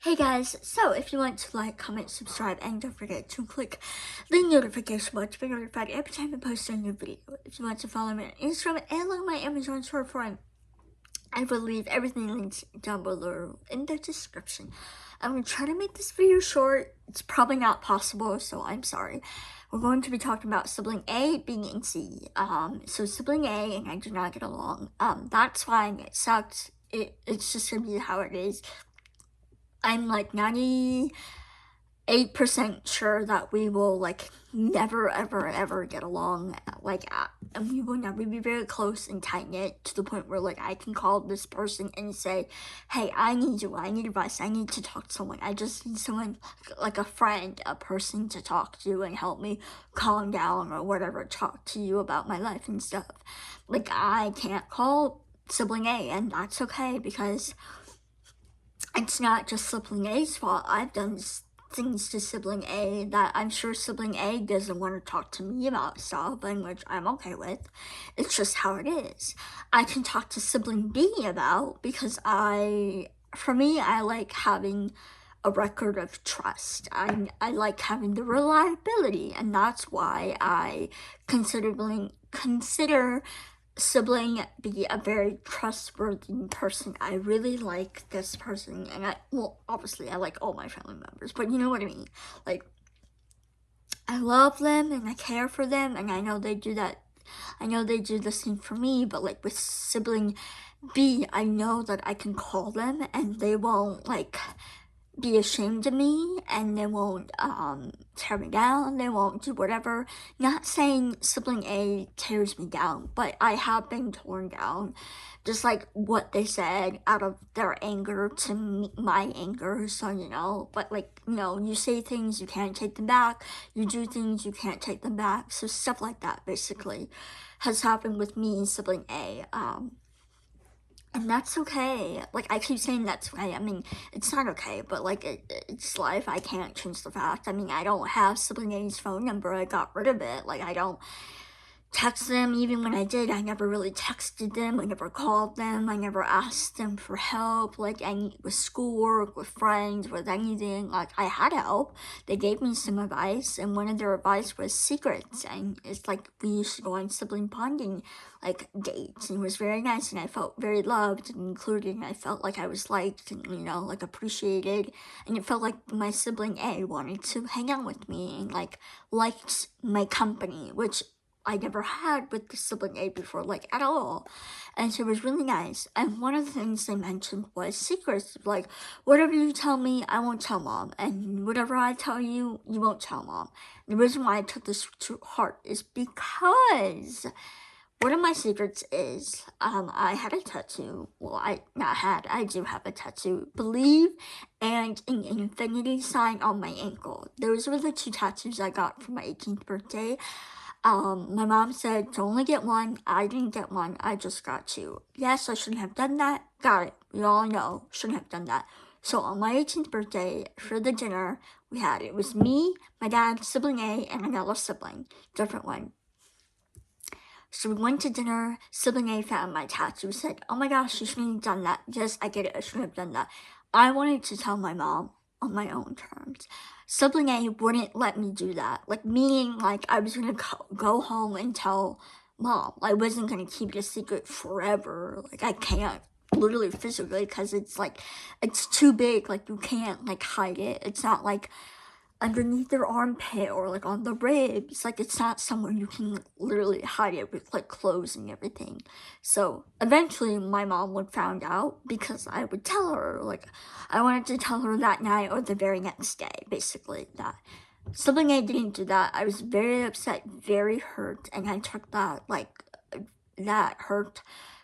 Hey guys, so if you want to like, comment, subscribe, and don't forget to click the notification button to be notified every time I post a new video. If you want to follow me on Instagram and like my Amazon storefront, I will leave everything linked down below in the description. I'm going to try to make this video short. It's probably not possible, so I'm sorry. We're going to be talking about Sibling A, B, and C. So Sibling A and I do not get along. That's fine. It sucks. It's just going to be how it is. I'm like 98% sure that we will like never ever get along, and we will never be very close and tight-knit to the point where like I can call this person and say, hey, I need advice, I need to talk to someone, I just need someone, like a friend, a person to talk to and help me calm down or whatever, talk to you about my life and stuff. Like, I can't call Sibling A, and that's okay, because it's not just Sibling A's fault. I've done things to Sibling A that I'm sure Sibling A doesn't want to talk to me about stuff, and which I'm okay with. It's just how it is. I can talk to Sibling B about, because for me, I like having a record of trust. I like having the reliability, and that's why I consider Sibling be a very trustworthy person. I really like this person, and obviously I like all my family members, but you know what I mean. Like, I love them and I care for them, and I know they do that. I know they do the same for me, but like with Sibling B, I know that I can call them and they won't like be ashamed of me, and they won't tear me down, they won't do whatever. Not saying Sibling A tears me down, but I have been torn down, just like what they said, out of their anger to me, my anger. So but like, you say things, you can't take them back, you do things, you can't take them back. So stuff like that basically has happened with me and Sibling A. And that's okay. Like, I keep saying that's okay. I mean, it's not okay, but like, it's life. I can't change the fact. I mean, I don't have Sibling A's phone number. I got rid of it. Like, I don't text them. Even when I did, I never really texted them. I never called them. I never asked them for help, like with schoolwork, with friends, with anything. Like, I had help. They gave me some advice, and one of their advice was secrets. And it's like, we used to go on sibling bonding like dates, and it was very nice, and I felt very loved and included, and I felt like I was liked and like appreciated, and it felt like my Sibling A wanted to hang out with me and like liked my company, which I never had with the Sibling A before, like, at all. And so it was really nice. And one of the things they mentioned was secrets. Like, whatever you tell me, I won't tell Mom. And whatever I tell you, you won't tell Mom. The reason why I took this to heart is because one of my secrets is, I had a tattoo. Well, I do have a tattoo. Believe and an infinity sign on my ankle. Those were the two tattoos I got for my 18th birthday. My mom said to only get one. I didn't get one. I just got two. Yes, I shouldn't have done that. Got it. We all know. Shouldn't have done that. So on my 18th birthday, for the dinner, it was me, my dad, Sibling A, and another sibling. Different one. So we went to dinner. Sibling A found my tattoo, said, oh my gosh, you shouldn't have done that. Yes, I get it. I shouldn't have done that. I wanted to tell my mom on my own terms. Sibling A wouldn't let me do that. Like, meaning, like, I was going to go home and tell Mom. I wasn't going to keep it a secret forever. Like, I can't, literally physically, because it's, like, it's too big. Like, you can't, like, hide it. It's not, like, underneath their armpit or, like, on the ribs. Like, it's not somewhere you can literally hide it with, like, clothes and everything. So, eventually, my mom would find out, because I would tell her. Like, I wanted to tell her that night or the very next day, basically, that Sibling A didn't do that. I was very upset, very hurt, and I took that, like, that hurt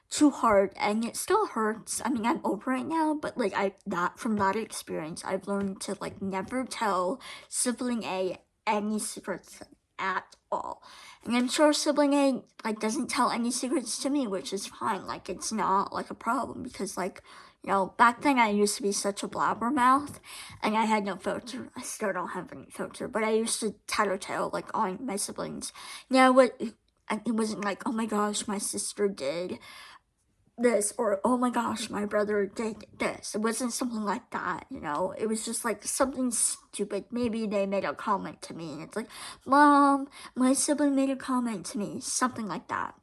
too hard, and it still hurts. I mean, I'm over it now, but like, from that experience, I've learned to like never tell Sibling A any secrets at all. And I'm sure Sibling A like doesn't tell any secrets to me, which is fine. Like, it's not like a problem, because like, back then I used to be such a blabbermouth, and I had no filter. I still don't have any filter, but I used to tattletale like on my siblings. It wasn't like, oh my gosh, my sister did this, or oh my gosh, my brother did this. It wasn't something like that, you know. It was just like something stupid. Maybe they made a comment to me and it's like, Mom, my sibling made a comment to me, something like that.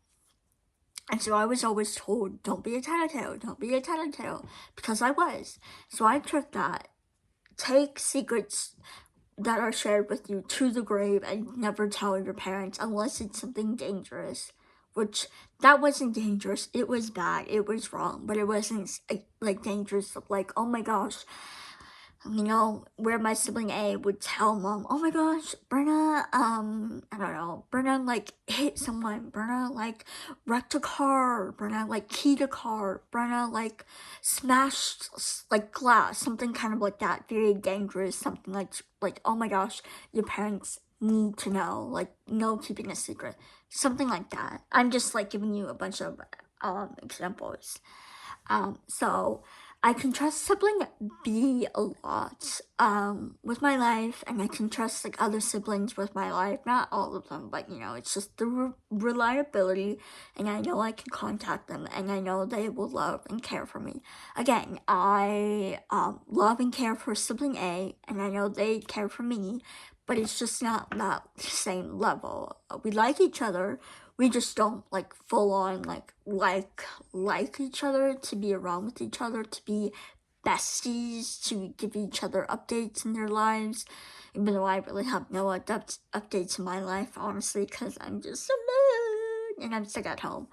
And so I was always told, don't be a tattletale, don't be a tattletale, because I was. So I took that. Take secrets that are shared with you to the grave and never tell your parents unless it's something dangerous. Which, that wasn't dangerous, it was bad, it was wrong, but it wasn't like dangerous of like, oh my gosh, you know, where my sibling A would tell Mom, oh my gosh, Brenna, I don't know, Brenna like hit someone, Brenna like wrecked a car, Brenna like keyed a car, Brenna like smashed like glass, something kind of like that, very dangerous, something like oh my gosh, your parents need to know, like no keeping a secret, something like that. I'm just like giving you a bunch of examples. So I can trust sibling B a lot with my life, and I can trust like other siblings with my life. Not all of them, but you know, it's just the reliability, and I know I can contact them, and I know they will love and care for me. Again, I love and care for sibling A, and I know they care for me, but it's just not that same level. We like each other. We just don't like full on like each other, to be around with each other, to be besties, to give each other updates in their lives, even though I really have no updates in my life, honestly, because I'm just alone and I'm stuck at home.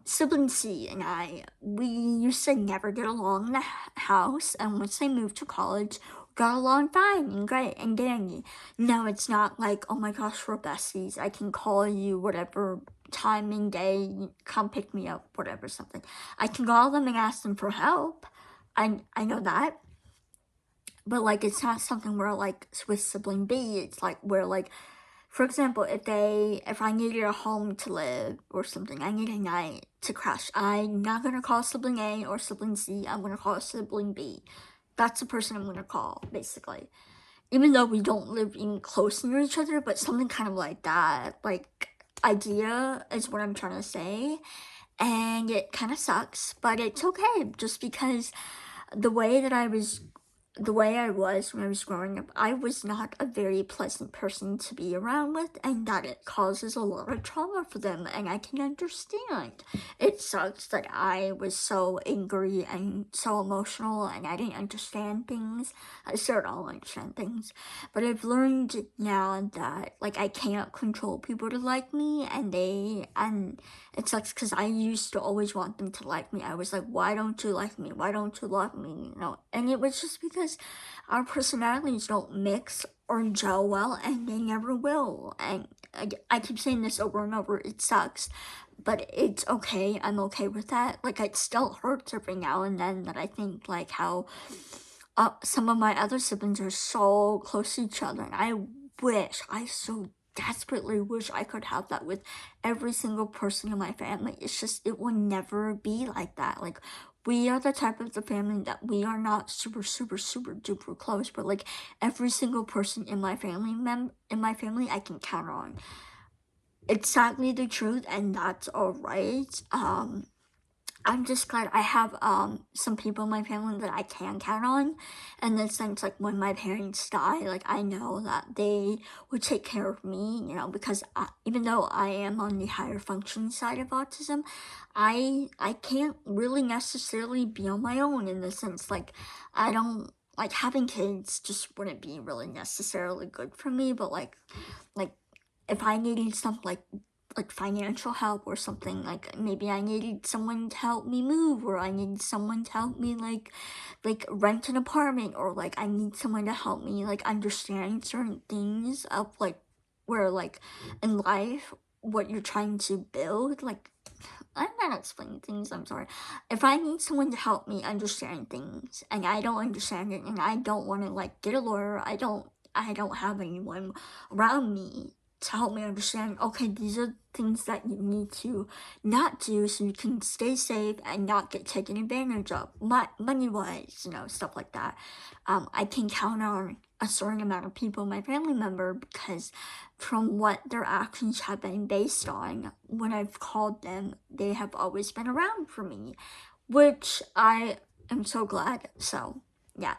Sibling C and I, we used to never get along in the house, and once they moved to college, got along fine and great and dandy. No, it's not like, oh my gosh, we're besties, I can call you whatever time and day, come pick me up, whatever, something. I can call them and ask them for help. I know that. But like, it's not something where like with sibling B, it's like where like, for example, if I needed a home to live or something, I need a night to crash, I'm not gonna call sibling A or sibling C, I'm gonna call sibling B. That's the person I'm gonna call, basically. Even though we don't live even close near each other, but something kind of like that, like, idea is what I'm trying to say. And it kind of sucks, but it's okay, just because the way that I was when I was growing up, I was not a very pleasant person to be around with, and that it causes a lot of trauma for them, and I can understand. It sucks that I was so angry and so emotional, and I didn't understand things. I still don't understand things, but I've learned now that, like, I can't control people to like me, and it sucks because I used to always want them to like me. I was like, why don't you like me? Why don't you love me? You know, and it was just because our personalities don't mix or gel well, and they never will. And I keep saying this over and over, it sucks, but it's okay. I'm okay with that. Like, it still hurts every now and then that I think, like, how some of my other siblings are so close to each other, and I so desperately wish I could have that with every single person in my family. It's just, it will never be like that. Like, we are the type of the family that we are not super, super, super duper close, but like every single person in my family I can count on. It's sadly the truth, and that's alright. I'm just glad I have some people in my family that I can count on, in the sense, like, when my parents die, like, I know that they would take care of me, you know, because even though I am on the higher functioning side of autism, I can't really necessarily be on my own, in the sense, like, I don't like having kids, just wouldn't be really necessarily good for me, but like if I needed something like financial help or something, like maybe I needed someone to help me move, or I needed someone to help me like rent an apartment, or like I need someone to help me like understand certain things of like where like in life what you're trying to build. Like, I'm not explaining things, I'm sorry. If I need someone to help me understand things and I don't understand it, and I don't want to like get a lawyer, I don't have anyone around me to help me understand, okay, these are things that you need to not do so you can stay safe and not get taken advantage of, money-wise, stuff like that. I can count on a certain amount of people in my family member because from what their actions have been based on, when I've called them, they have always been around for me, which I am so glad. So, yeah.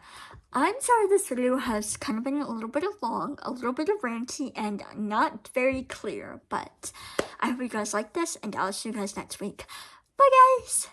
I'm sorry this video has kind of been a little bit long, a little bit of ranty, and not very clear, but I hope you guys like this, and I'll see you guys next week. Bye, guys!